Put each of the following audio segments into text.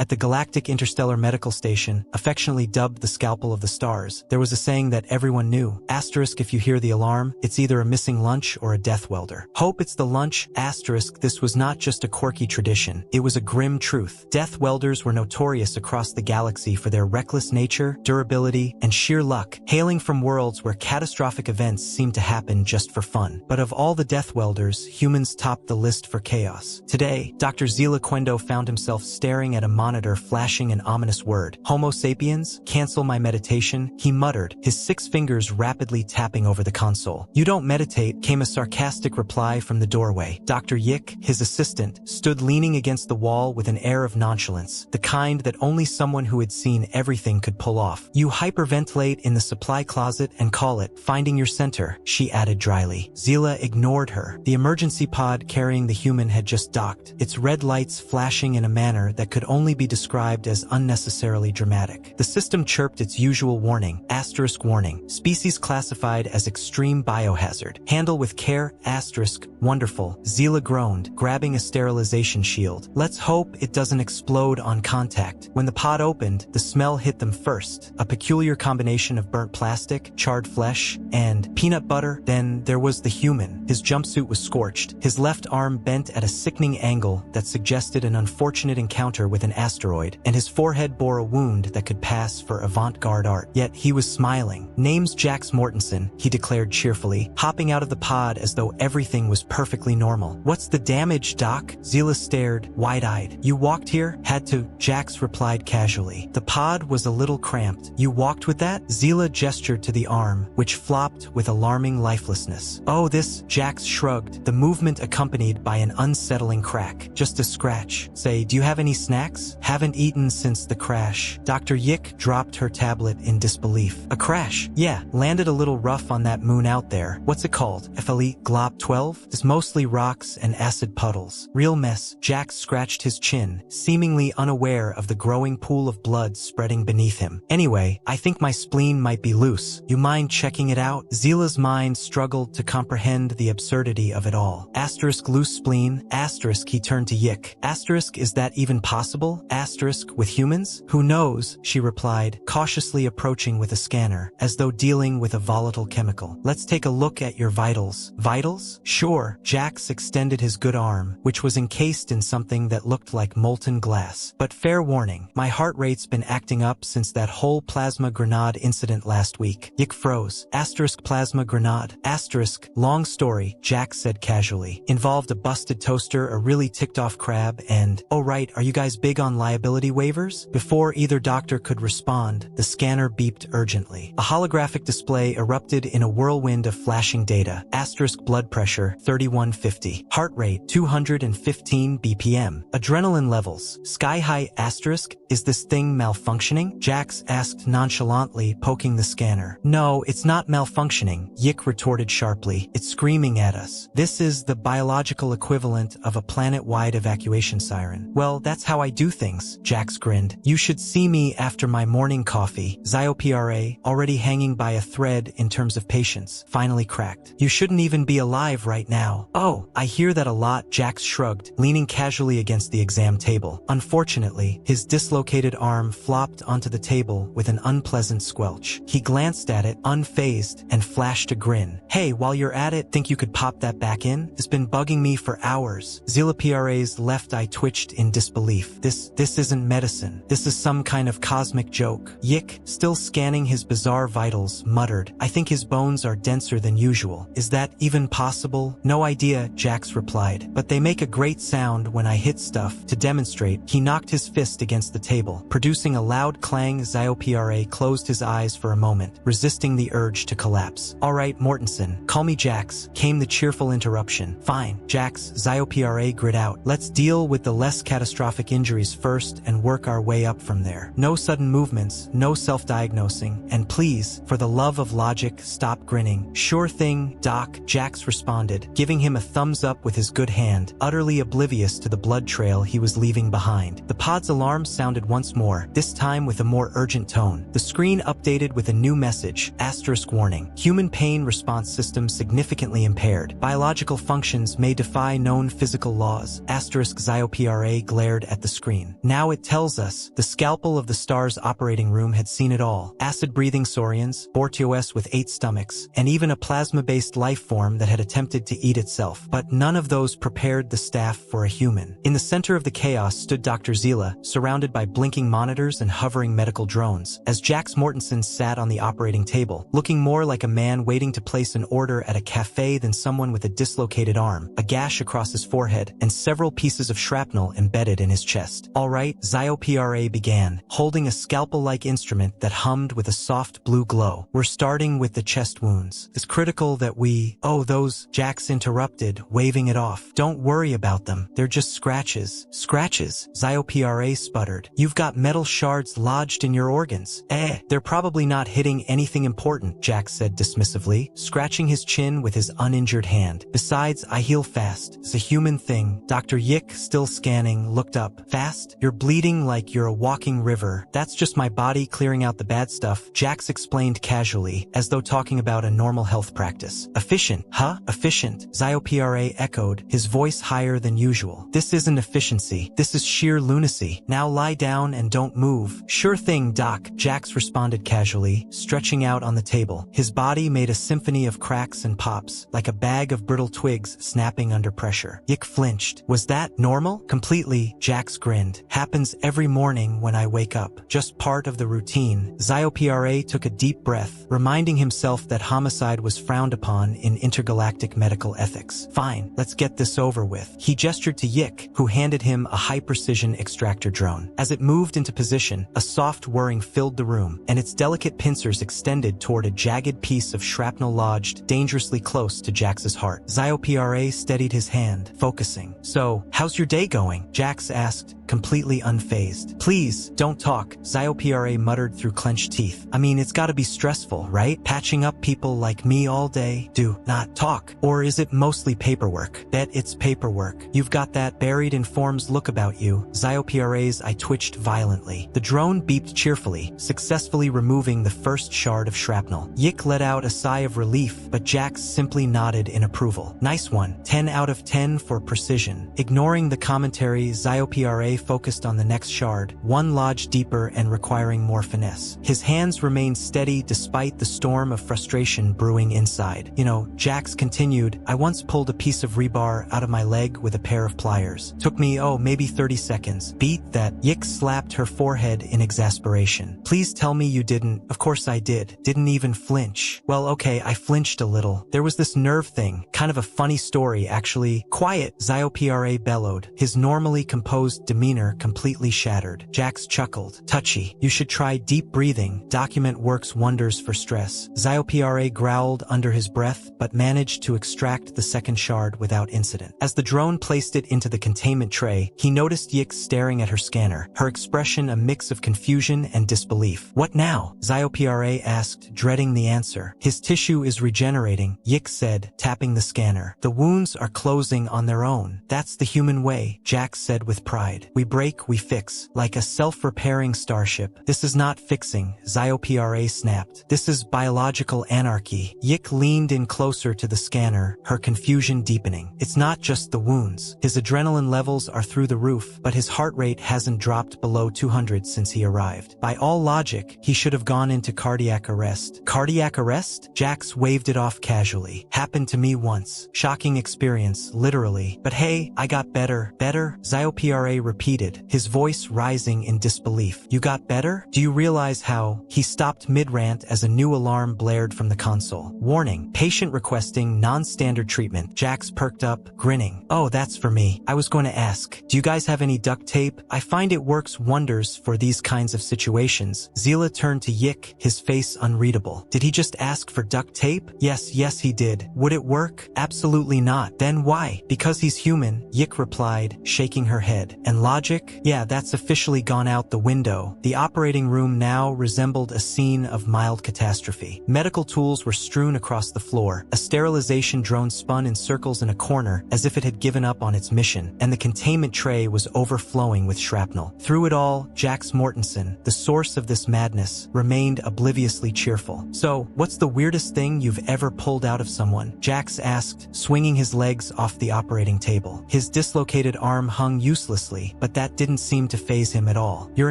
At the Galactic Interstellar Medical Station, affectionately dubbed the Scalpel of the Stars, there was a saying that everyone knew. Asterisk, if you hear the alarm, it's either a missing lunch or a Deathworlder. Hope it's the lunch. Asterisk, this was not just a quirky tradition. It was a grim truth. Deathwelders were notorious across the galaxy for their reckless nature, durability, and sheer luck, hailing from worlds where catastrophic events seemed to happen just for fun. But of all the Deathwelders, humans topped the list for chaos. Today, Dr. Zila Quendo found himself staring at a monitor flashing an ominous word. Homo sapiens, cancel my meditation, he muttered, his 6 fingers rapidly tapping over the console. You don't meditate, came a sarcastic reply from the doorway. Dr. Yik, his assistant, stood leaning against the wall with an air of nonchalance, the kind that only someone who had seen everything could pull off. You hyperventilate in the supply closet and call it finding your center, she added dryly. Zila ignored her. The emergency pod carrying the human had just docked, its red lights flashing in a manner that could only be described as unnecessarily dramatic. The system chirped its usual warning, asterisk warning, species classified as extreme biohazard. Handle with care, asterisk, wonderful, Zila groaned, grabbing a sterilization shield. Let's hope it doesn't explode on contact. When the pod opened, the smell hit them first, a peculiar combination of burnt plastic, charred flesh, and peanut butter. Then there was the human. His jumpsuit was scorched, his left arm bent at a sickening angle that suggested an unfortunate encounter with an asteroid, and his forehead bore a wound that could pass for avant-garde art. Yet he was smiling. Name's Jax Mortensen, he declared cheerfully, hopping out of the pod as though everything was perfectly normal. What's the damage, Doc? Zila stared, wide-eyed. You walked here? Had to, Jax replied casually. The pod was a little cramped. You walked with that? Zila gestured to the arm, which flopped with alarming lifelessness. Oh, this, Jax shrugged, the movement accompanied by an unsettling crack. Just a scratch. Say, do you have any snacks? Haven't eaten since the crash. Dr. Yik dropped her tablet in disbelief. A crash? Yeah, landed a little rough on that moon out there. What's it called? FLE Glob 12? It's mostly rocks and acid puddles. Real mess. Jax scratched his chin, seemingly unaware of the growing pool of blood spreading beneath him. Anyway, I think my spleen might be loose. You mind checking it out? Zila's mind struggled to comprehend the absurdity of it all. Asterisk loose spleen. Asterisk he turned to Yik. Asterisk is that even possible? Asterisk with humans? Who knows? She replied, cautiously approaching with a scanner, as though dealing with a volatile chemical. Let's take a look at your vitals. Vitals? Sure. Jax extended his good arm, which was encased in something that looked like molten glass. But fair warning, my heart rate's been acting up since that whole plasma grenade incident last week. Yik froze. Asterisk plasma grenade. Asterisk, long story, Jax said casually. Involved a busted toaster, a really ticked-off crab, and, oh right, are you guys big on liability waivers? Before either doctor could respond, the scanner beeped urgently. A holographic display erupted in a whirlwind of flashing data. Asterisk blood pressure, 3150. Heart rate, 215 BPM. Adrenaline levels, sky high. Asterisk, is this thing malfunctioning? Jax asked nonchalantly, poking the scanner. No, it's not malfunctioning, Yik retorted sharply. It's screaming at us. This is the biological equivalent of a planet-wide evacuation siren. Well, that's how I do things, Jax grinned. You should see me after my morning coffee. ZioPRA, already hanging by a thread in terms of patience, finally cracked. You shouldn't even be alive right now. Oh, I hear that a lot, Jax shrugged, leaning casually against the exam table. Unfortunately, his dislocated arm flopped onto the table with an unpleasant squelch. He glanced at it, unfazed, and flashed a grin. Hey, while you're at it, think you could pop that back in? It's been bugging me for hours. ZilaPRA's left eye twitched in disbelief. This isn't medicine. This is some kind of cosmic joke. Yik, still scanning his bizarre vitals, muttered, I think his bones are denser than usual. Is that even possible? No idea, Jax replied, but they make a great sound when I hit stuff. To demonstrate, he knocked his fist against the table, producing a loud clang. ZioPRA closed his eyes for a moment, resisting the urge to collapse. All right, Mortensen, call me Jax, came the cheerful interruption. Fine, Jax, ZioPRA grit out. Let's deal with the less catastrophic injuries first and work our way up from there. No sudden movements, no self-diagnosing, and please, for the love of logic, stop grinning. Sure thing, Doc, Jax responded, giving him a thumbs up with his good hand, utterly oblivious to the blood trail he was leaving behind. The pod's alarm sounded once more, this time with a more urgent tone. The screen updated with a new message, asterisk warning. Human pain response system significantly impaired. Biological functions may defy known physical laws. Asterisk ZioPRA glared at the screen. brain. Now it tells us the scalpel of the star's operating room had seen it all. Acid-breathing saurians, Bortios with 8 stomachs, and even a plasma-based life form that had attempted to eat itself. But none of those prepared the staff for a human. In the center of the chaos stood Dr. Zila, surrounded by blinking monitors and hovering medical drones, as Jax Mortensen sat on the operating table, looking more like a man waiting to place an order at a cafe than someone with a dislocated arm, a gash across his forehead, and several pieces of shrapnel embedded in his chest. All right, SciFi began, holding a scalpel-like instrument that hummed with a soft blue glow. We're starting with the chest wounds. It's critical that we... Oh, those... Jax interrupted, waving it off. Don't worry about them. They're just scratches. Scratches? SciFi sputtered. You've got metal shards lodged in your organs. They're probably not hitting anything important, Jax said dismissively, scratching his chin with his uninjured hand. Besides, I heal fast. It's a human thing. Dr. Yick, still scanning, looked up. Fast? You're bleeding like you're a walking river. That's just my body clearing out the bad stuff, Jax explained casually, as though talking about a normal health practice. Efficient? Huh? Efficient? SciFi echoed, his voice higher than usual. This isn't efficiency. This is sheer lunacy. Now lie down and don't move. Sure thing, Doc, Jax responded casually, stretching out on the table. His body made a symphony of cracks and pops, like a bag of brittle twigs snapping under pressure. Yick flinched. Was that normal? Completely, Jax grinned. Happens every morning when I wake up. Just part of the routine. SciFi took a deep breath, reminding himself that homicide was frowned upon in intergalactic medical ethics. Fine, let's get this over with. He gestured to Yick, who handed him a high-precision extractor drone. As it moved into position, a soft whirring filled the room, and its delicate pincers extended toward a jagged piece of shrapnel lodged dangerously close to Jax's heart. SciFi steadied his hand, focusing. So, how's your day going? Jax asked, completely unfazed. Please, don't talk, SciFi muttered through clenched teeth. I mean, it's gotta be stressful, right? Patching up people like me all day. Do not talk. Or is it mostly paperwork? Bet it's paperwork. You've got that buried in forms look about you. SciFi's I twitched violently. The drone beeped cheerfully, successfully removing the first shard of shrapnel. Yick let out a sigh of relief, but Jax simply nodded in approval. Nice one. 10 out of 10 for precision. Ignoring the commentary, SciFi focused on the next shard, one lodged deeper and requiring more finesse. His hands remained steady despite the storm of frustration brewing inside. You know, Jax continued, I once pulled a piece of rebar out of my leg with a pair of pliers. Took me, maybe 30 seconds. Beat that. Yick slapped her forehead in exasperation. Please tell me you didn't. Of course I did. Didn't even flinch. Well, okay, I flinched a little. There was this nerve thing. Kind of a funny story, actually. Quiet, SciFi bellowed, his normally composed demeanor completely shattered. Jax chuckled. Touchy. You should try deep breathing. Document works wonders for stress. SciFi growled under his breath, but managed to extract the second shard without incident. As the drone placed it into the containment tray, he noticed Yick staring at her scanner, her expression a mix of confusion and disbelief. What now? SciFi asked, dreading the answer. His tissue is regenerating, Yick said, tapping the scanner. The wounds are closing on their own. That's the human way, Jax said with pride. We break, we fix, like a self-repairing starship. This is not fixing, SciFi snapped. This is biological anarchy. Yick leaned in closer to the scanner, her confusion deepening. It's not just the wounds. His adrenaline levels are through the roof, but his heart rate hasn't dropped below 200 since he arrived. By all logic, he should have gone into cardiac arrest. Cardiac arrest? Jax waved it off casually. Happened to me once. Shocking experience, literally. But hey, I got better. Better? SciFi repeated, his voice rising in disbelief. You got better? Do you realize how? He stopped mid-rant as a new alarm blared from the console. Warning, patient requesting non-standard treatment. Jax perked up, grinning. Oh, that's for me. I was going to ask, do you guys have any duct tape? I find it works wonders for these kinds of situations. Zila turned to Yick, his face unreadable. Did he just ask for duct tape? Yes, he did. Would it work? Absolutely not. Then why? Because he's human, Yick replied, shaking her head. And logic? Yeah, that's officially gone out the window. The operating room now resembled a scene of mild catastrophe. Medical tools were strewn across the floor. A sterilization drone spun in circles in a corner as if it had given up on its mission, and the containment tray was overflowing with shrapnel. Through it all, Jax Mortensen, the source of this madness, remained obliviously cheerful. So, what's the weirdest thing you've ever pulled out of someone? Jax asked, swinging his legs off the operating table. His dislocated arm hung uselessly, but that didn't seem to faze him at all. Your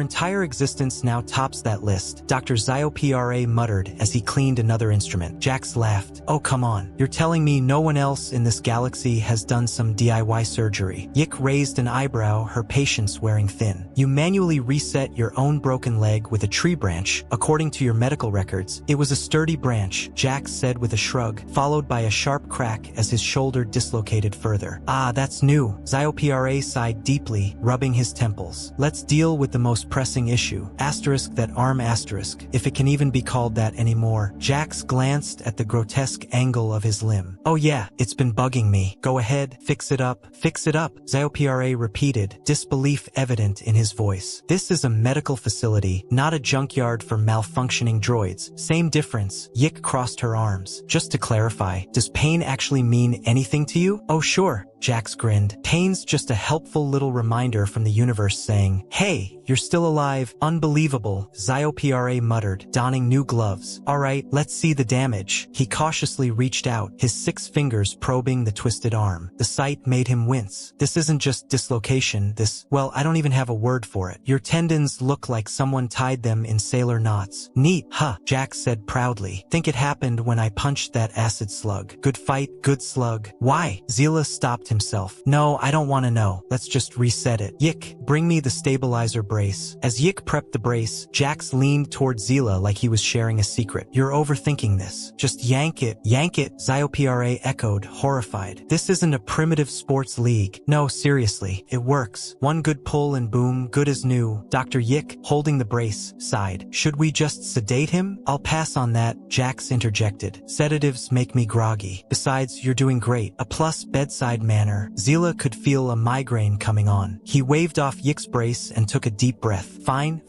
entire existence now tops that list, Dr. SciFi muttered as he cleaned another instrument. Jax laughed. Oh, come on. You're telling me no one else in this galaxy has done some DIY surgery? Yik raised an eyebrow, her patience wearing thin. You manually reset your own broken leg with a tree branch. According to your medical records, it was a sturdy branch, Jax said with a shrug, followed by a sharp crack as his shoulder dislocated further. Ah, that's new. SciFi sighed deeply, rubbing his temples. Let's deal with the most pressing issue. Asterisk that arm asterisk, if it can even be called that anymore. Jax glanced at the grotesque angle of his limb. Oh yeah, it's been bugging me. Go ahead, fix it up. Fix it up, SciFi repeated, disbelief evident in his voice. This is a medical facility, not a junkyard for malfunctioning droids. Same difference. Yik crossed her arms. Just to clarify, does pain actually mean anything to you? Oh sure. Jax grinned. Pain's just a helpful little reminder from the universe saying, hey, you're still alive. Unbelievable, SciFi muttered, donning new gloves. Alright, let's see the damage. He cautiously reached out, his 6 fingers probing the twisted arm. The sight made him wince. This isn't just dislocation, well, I don't even have a word for it. Your tendons look like someone tied them in sailor knots. Neat, huh, Jax said proudly. Think it happened when I punched that acid slug. Good fight, good slug. Why? Zila stopped himself. No, I don't want to know. Let's just reset it. Yik, bring me the stabilizer brace. As Yik prepped the brace, Jax leaned toward Zila like he was sharing a secret. You're overthinking this. Just yank it, SciFi echoed, horrified. This isn't a primitive sports league. No, seriously, it works. One good pull and boom, good as new. Dr. Yik, holding the brace, sighed. Should we just sedate him? I'll pass on that, Jax interjected. Sedatives make me groggy. Besides, you're doing great. A plus bedside manner. Zila could feel a migraine coming on. He waved off Yik's brace and took a deep breath. Fine.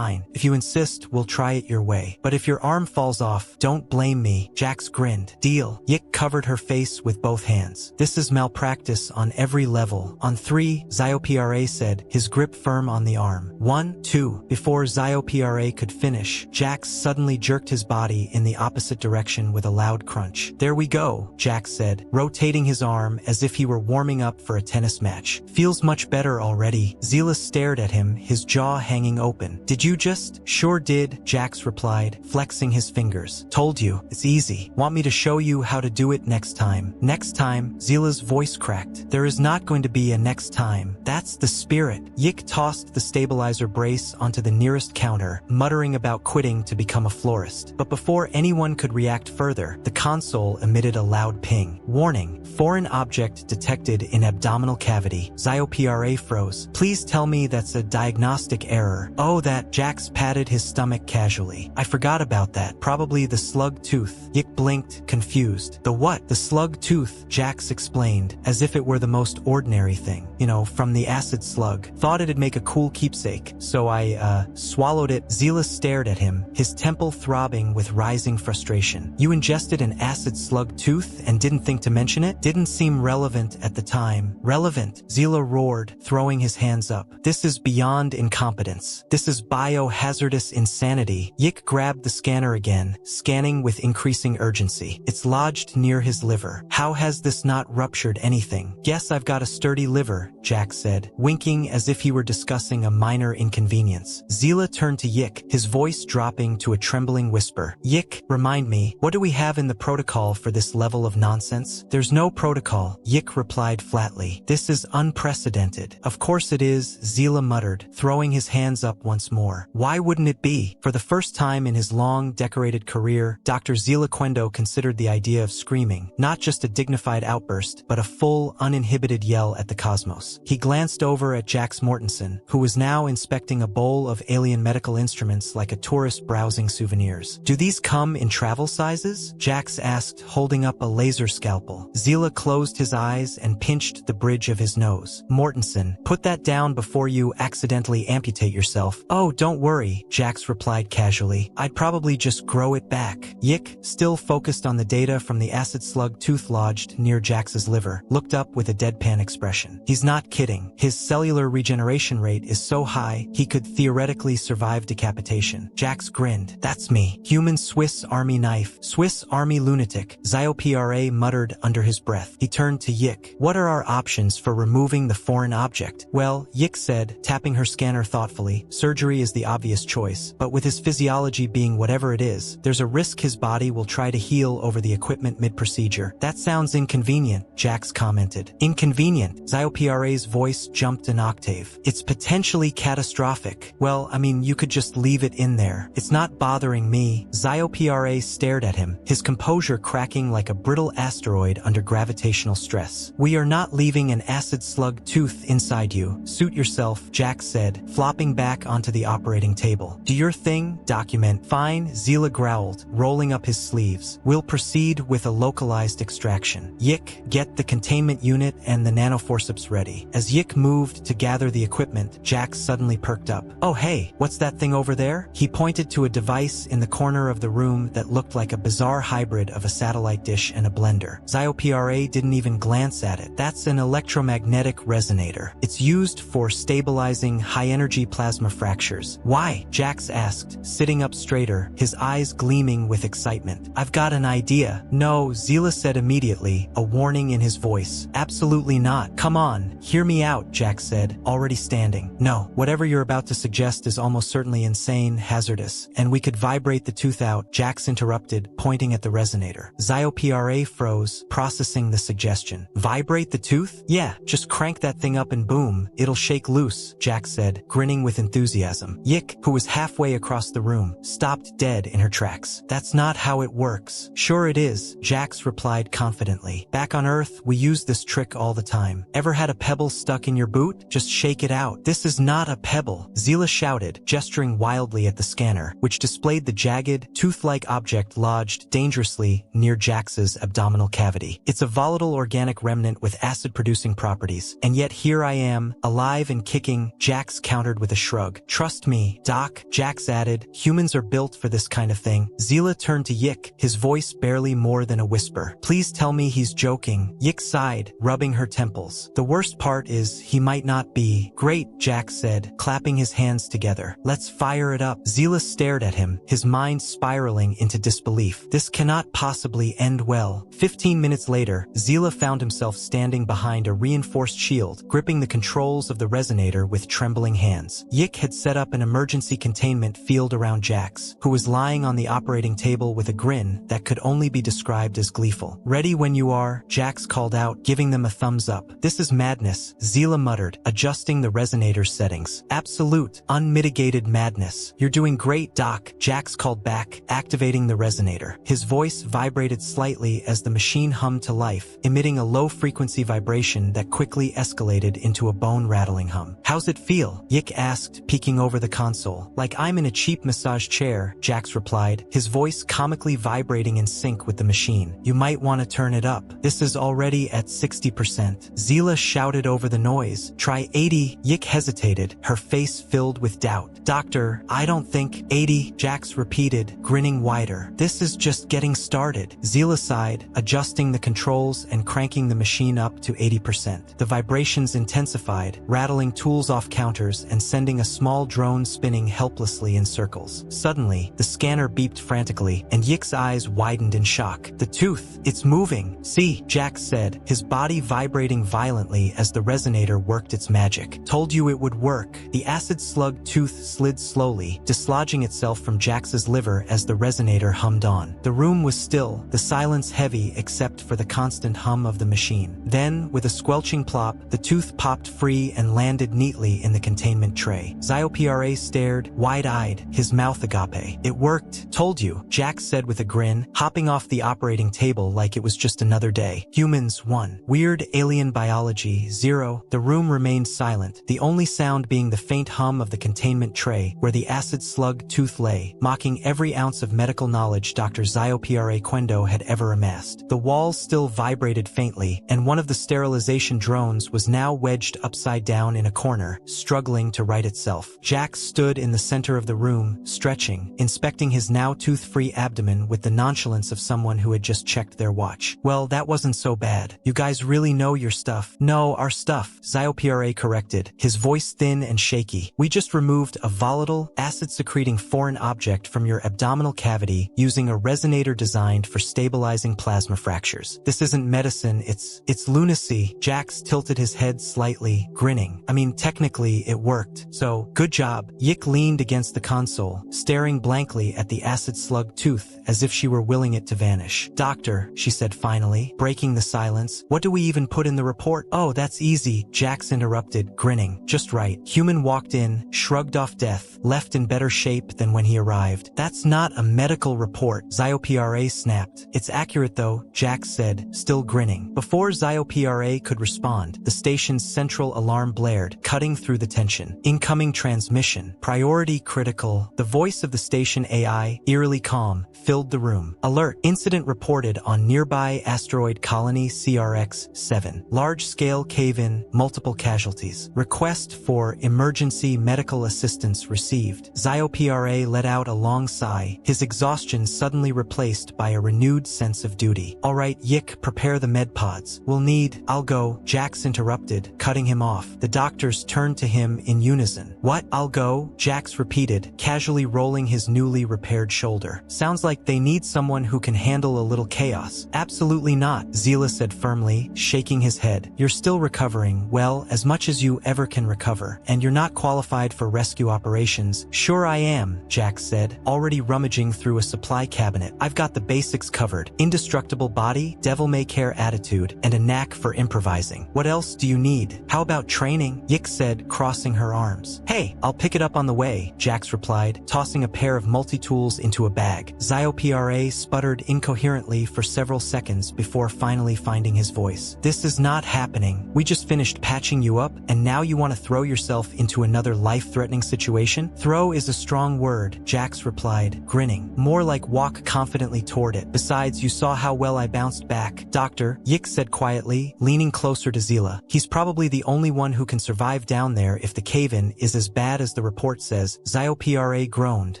If you insist, we'll try it your way. But if your arm falls off, don't blame me. Jax grinned. Deal. Yik covered her face with both hands. This is malpractice on every level. On 3, SciFi said, his grip firm on the arm. 1, 2. Before SciFi could finish, Jax suddenly jerked his body in the opposite direction with a loud crunch. There we go, Jax said, rotating his arm as if he were warming up for a tennis match. Feels much better already. Zila stared at him, his jaw hanging open. Did you just? Sure did, Jax replied, flexing his fingers. Told you, it's easy. Want me to show you how to do it next time? Next time, Zila's voice cracked. There is not going to be a next time. That's the spirit. Yik tossed the stabilizer brace onto the nearest counter, muttering about quitting to become a florist. But before anyone could react further, the console emitted a loud ping. Warning, foreign object detected in abdominal cavity. SciFi froze. Please tell me that's a diagnostic error. Oh, that. Jax patted his stomach casually. I forgot about that. Probably the slug tooth. Yik blinked, confused. The what? The slug tooth, Jax explained, as if it were the most ordinary thing. You know, from the acid slug. Thought it'd make a cool keepsake, so I, swallowed it. Zila stared at him, his temple throbbing with rising frustration. You ingested an acid slug tooth and didn't think to mention it? Didn't seem relevant at the time. Relevant, Zila roared, throwing his hands up. This is beyond incompetence. This is biohazardous insanity. Yik grabbed the scanner again, scanning with increasing urgency. It's lodged near his liver. How has this not ruptured anything? Guess I've got a sturdy liver, Jax said, winking as if he were discussing a minor inconvenience. Zila turned to Yik, his voice dropping to a trembling whisper. Yik, remind me, what do we have in the protocol for this level of nonsense? There's no protocol, Yik replied flatly. This is unprecedented. Of course it is, Zila muttered, throwing his hands up once more. Why wouldn't it be? For the first time in his long, decorated career, Dr. Zila Quendo considered the idea of screaming, not just a dignified outburst, but a full, uninhibited yell at the cosmos. He glanced over at Jax Mortensen, who was now inspecting a bowl of alien medical instruments like a tourist browsing souvenirs. Do these come in travel sizes? Jax asked, holding up a laser scalpel. Zila closed his eyes and pinched the bridge of his nose. Mortensen, put that down before you accidentally amputate yourself. Oh, don't worry, Jax replied casually. I'd probably just grow it back. Yik, still focused on the data from the acid slug tooth lodged near Jax's liver, looked up with a deadpan expression. He's not kidding. His cellular regeneration rate is so high, he could theoretically survive decapitation. Jax grinned. That's me. Human Swiss Army knife. Swiss Army lunatic, SciFi muttered under his breath. He turned to Yik. What are our options for removing the foreign object? Well, Yik said, tapping her scanner thoughtfully, surgery is the obvious choice, but with his physiology being whatever it is, there's a risk his body will try to heal over the equipment mid-procedure. That sounds inconvenient, Jax commented. Inconvenient? SciFi's voice jumped an octave. It's potentially catastrophic. Well, I mean, you could just leave it in there. It's not bothering me. SciFi stared at him, his composure cracking like a brittle asteroid under gravitational stress. We are not leaving an acid slug tooth inside you. Suit yourself, Jax said, flopping back onto the operating table. Do your thing, document. Fine, Zila growled, rolling up his sleeves. We'll proceed with a localized extraction. Yik, get the containment unit and the nanoforceps ready. As Yik moved to gather the equipment, Jax suddenly perked up. Oh hey, what's that thing over there? He pointed to a device in the corner of the room that looked like a bizarre hybrid of a satellite dish and a blender. SciFi didn't even glance at it. That's an electromagnetic resonator. It's used for stabilizing high-energy plasma fractures. Why? Jax asked, sitting up straighter, his eyes gleaming with excitement. I've got an idea. No, Zila said immediately, a warning in his voice. Absolutely not. Come on, hear me out, Jax said, already standing. No, whatever you're about to suggest is almost certainly insane, hazardous, and we could vibrate the tooth out, Jax interrupted, pointing at the resonator. SciFi froze, processing the suggestion. Vibrate the tooth? Yeah, just crank that thing up and boom, it'll shake loose, Jax said, grinning with enthusiasm. Yik, who was halfway across the room, stopped dead in her tracks. That's not how it works. Sure it is, Jax replied confidently. Back on Earth, we use this trick all the time. Ever had a pebble stuck in your boot? Just shake it out. This is not a pebble, Zila shouted, gesturing wildly at the scanner, which displayed the jagged, tooth-like object lodged dangerously near Jax's abdominal cavity. It's a volatile organic remnant with acid-producing properties, and yet here I am, alive and kicking, Jax countered with a shrug. Trust me, Doc, Jax added, humans are built for this kind of thing. Zila turned to Yik, his voice barely more than a whisper. Please tell me he's joking. Yik sighed, rubbing her temples. The worst part is, he might not be. Great, Jax said, clapping his hands together. Let's fire it up. Zila stared at him, his mind spiraling into disbelief. This cannot possibly end well. 15 minutes later, Zila found himself standing behind a reinforced shield, gripping the controls of the resonator with trembling hands. Yik had set up an emergency containment field around Jax, who was lying on the operating table with a grin that could only be described as gleeful. Ready when you are, Jax called out, giving them a thumbs up. This is madness, Zila muttered, adjusting the resonator's settings. Absolute, unmitigated madness. You're doing great, Doc, Jax called back, activating the resonator. His voice vibrated slightly as the machine hummed to life, emitting a low-frequency vibration that quickly escalated into a bone-rattling hum. How's it feel? Yik asked, peeking over the console. Like I'm in a cheap massage chair, Jax replied, his voice comically vibrating in sync with the machine. You might want to turn it up. This is already at 60%. Zila shouted over the noise. Try 80. Yik hesitated, her face filled with doubt. Doctor, I don't think 80, Jax repeated, grinning wider. This is just getting started. Zila sighed, adjusting the controls and cranking the machine up to 80%. The vibrations intensified, rattling tools off counters and sending a small drone spinning helplessly in circles. Suddenly, the scanner beeped frantically, and Yik's eyes widened in shock. The tooth, it's moving. See, Jax said, his body vibrating violently as the resonator worked its magic. Told you it would work. The acid slug tooth slid slowly, dislodging itself from Jax's liver as the resonator hummed on. The room was still, the silence heavy except for the constant hum of the machine. Then, with a squelching plop, the tooth popped free and landed neatly in the containment tray. SciFi stared, wide-eyed, his mouth agape. It worked. Told you, Jax said with a grin, hopping off the operating table like it was just another day. Humans 1. Weird alien biology 0. The room remained silent, the only sound being the faint hum of the containment tray where the acid slug tooth lay, mocking every ounce of medical knowledge Dr. SciFi Quendo had ever amassed. The walls still vibrated faintly, and one of the sterilization drones was now wedged upside down in a corner, struggling to right itself. Jax stood in the center of the room, stretching, inspecting his now tooth-free abdomen with the nonchalance of someone who had just checked their watch. Well, that wasn't so bad. You guys really know your stuff. No, our stuff, SciFi corrected, his voice thin and shaky. We just removed a volatile, acid-secreting foreign object from your abdominal cavity using a resonator designed for stabilizing plasma fractures. This isn't medicine, it's It's lunacy. Jax tilted his head slightly, grinning. I mean, technically, it worked. So, good job. Yik leaned against the console, staring blankly at the acid slug tooth as if she were willing it to vanish. Doctor, she said finally, breaking the silence, what do we even put in the report? Oh, that's easy, Jax interrupted, grinning. Just right. Human walked in, shrugged off death, left in better shape than when he arrived. That's not a medical report, ZioPRA snapped. It's accurate though, Jax said, still grinning. Before ZioPRA could respond, the station's central alarm blared, cutting through the tension. Incoming transmission. Priority critical. The voice of the station AI, eerily calm, filled the room. Alert. Incident reported on nearby asteroid colony CRX-7. Large-scale cave-in, multiple casualties. Request for emergency medical assistance received. ZioPRA let out a long sigh, his exhaustion suddenly replaced by a renewed sense of duty. All right, Yik, prepare the med pods. We'll need... I'll go, Jax interrupted, cutting him off. The doctors turned to him in unison. What? I'll go? Jax repeated, casually rolling his newly repaired shoulder. Sounds like they need someone who can handle a little chaos. Absolutely not, Zila said firmly, shaking his head. You're still recovering, well, as much as you ever can recover, and you're not qualified for rescue operations. Sure I am, Jax said, already rummaging through a supply cabinet. I've got the basics covered. Indestructible body, devil-may-care attitude, and a knack for improvising. What else do you need? How about training? Yik said, crossing her arms. Hey, I'll pick it up on the way, Jax replied, tossing a pair of multi-tools into a bag. ZioPRA sputtered incoherently for several seconds before finally finding his voice. This is not happening. We just finished patching you up, and now you want to throw yourself into another life-threatening situation? Throw is a strong word, Jax replied, grinning. More like walk confidently toward it. Besides, you saw how well I bounced back. Doctor, Yik said quietly, leaning closer to Zila. He's probably the only one who can survive down there if the cave-in is as bad as the report says. ZioPRA groaned,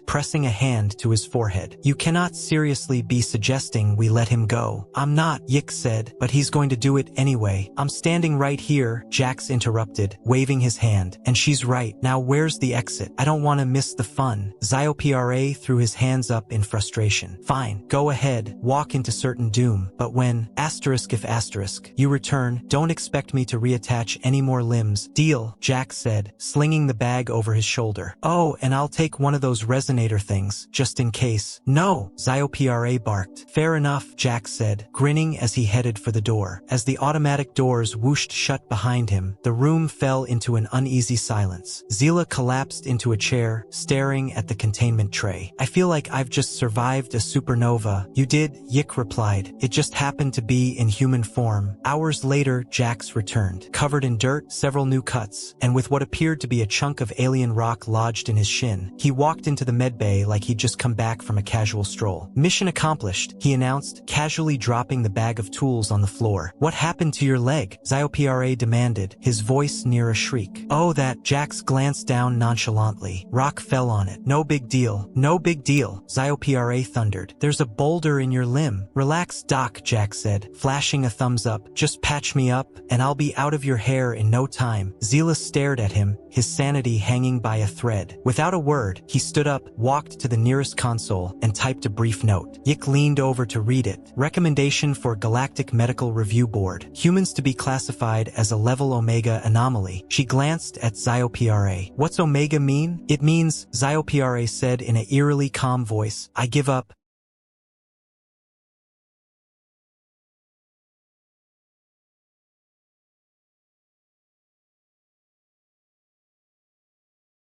pressing a hand to his forehead. You cannot seriously be suggesting we let him go. I'm not, Yik said, but he's going to do it anyway. I'm standing right here, Jax interrupted, waving his hand. And she's right. Now where's the exit? I don't want to miss the fun. ZioPRA threw his hands up in frustration. Fine, go ahead, walk into certain doom. But when, if you return, don't expect me to reattach any more limbs. Deal, Jax said, slinging the bag over his shoulder. Oh, and I'll take one of those resonator things, just in case. No, ZioPRA barked. Fair enough, Jax said, grinning as he headed for the door. As the automatic doors whooshed shut behind him, the room fell into an uneasy silence. Zila collapsed into a chair, staring at the containment tray. I feel like I've just survived a supernova. You did, Yik replied. It just happened to be in human form. Hours later, Jax returned, covered in dirt, several new cuts, and with what appeared to be a chunk of alien rock lodged in his shin. He walked into the medbay like he'd just come back from a casual stroll. Mission accomplished, he announced, casually dropping the bag of tools on the floor. What happened to your leg? ZioPRA demanded, his voice near a shriek. Oh, that, Jax glanced down nonchalantly. Rock fell on it. No big deal. No big deal, ZioPRA thundered. There's a boulder in your limb. Relax, Doc, Jax said, flashing a thumbs up. Just patch me up, and I'll be out of your hair in no time. Zila stared at him, his sanity hanging by a thread. Without a word, he stood up, walked to the nearest console, and typed a brief note. Yik leaned over to read it. Recommendation for Galactic Medical Review Board. Humans to be classified as a level Omega anomaly. She glanced at ZioPRA. What's Omega mean? It means, ZioPRA said in an eerily calm voice, I give up.